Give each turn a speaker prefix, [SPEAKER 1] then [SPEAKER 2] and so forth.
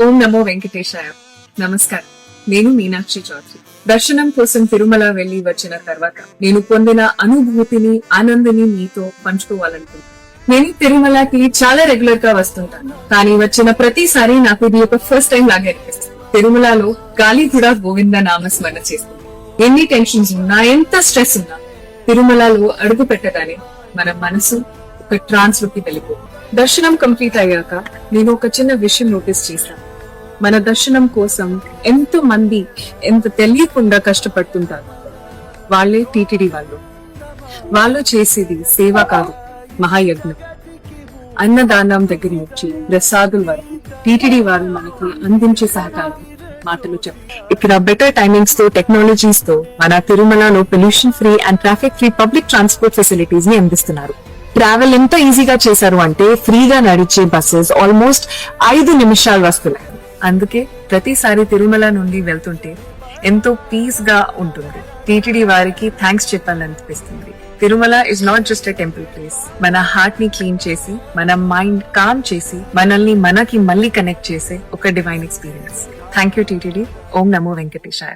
[SPEAKER 1] ఓం నమో వెంకటేశాయ. నమస్కారం. నేను మీనాక్షి చౌదరి. దర్శనం కోసం తిరుమల వెళ్లి వచ్చిన తర్వాత నేను పొందిన అనుభూతిని, ఆనందాన్ని మీతో పంచుకోవాలనుకుంటున్నాను. నేను తిరుమలకి చాలా రెగ్యులర్ గా వస్తుంటాను, కానీ వచ్చిన ప్రతిసారి నాకు ఇది ఒక ఫస్ట్ టైం లాగా అనిపిస్తుంది. తిరుమలలో గాలిగూడ గోవింద నామస్మరణ చేస్తుంది. ఎన్ని టెన్షన్స్ ఉన్నా, ఎంత స్ట్రెస్ ఉన్నా, తిరుమలలో అడుగు పెట్టగానే మన మనసు ఒక ట్రాన్స్ లోకి వెళ్ళిపోతుంది. దర్శనం కంప్లీట్ అయ్యాక నేను ఒక చిన్న విషయం నోటీస్ చేశాను. మన దర్శనం కోసం ఎంతో మంది ఎంత తెలియకుండా కష్టపడుతుంటారు. వాళ్ళే టీటీడీ వాళ్ళు చేసేది సేవ కాదు, మహాయజ్ఞం. అన్నదానం దగ్గర నుంచి ప్రసాదుల వరకు టీటీడీ వారు మనకి అందించే సహకారం మాటలు చెప్పారు. ఇక్కడ బెటర్ టైమింగ్స్ తో, టెక్నాలజీస్ తో మన తిరుమలలో pollution free and traffic free public transport facilities ని అందిస్తున్నారు. ట్రావెల్ ఎంత ఈజీగా చేశారు అంటే ఫ్రీగా నడిచే బస్సెస్ ఆల్మోస్ట్ 5 నిమిషాలు వస్తున్నాయి. అందుకే ప్రతిసారి తిరుమల నుండి వెళ్తుంటే ఎంతో పీస్ గా ఉంటుంది. టీటీడీ వారికి థ్యాంక్స్ చెప్పాలనిపిస్తుంది. Tirumala is not just a temple place. మన హార్ట్ ని క్లీన్ చేసి, మన మైండ్ కామ్ చేసి, మనల్ని మనకి మళ్ళీ కనెక్ట్ చేసే ఒక divine experience. Thank you TTD. ఓం నమో వెంకటేశాయ.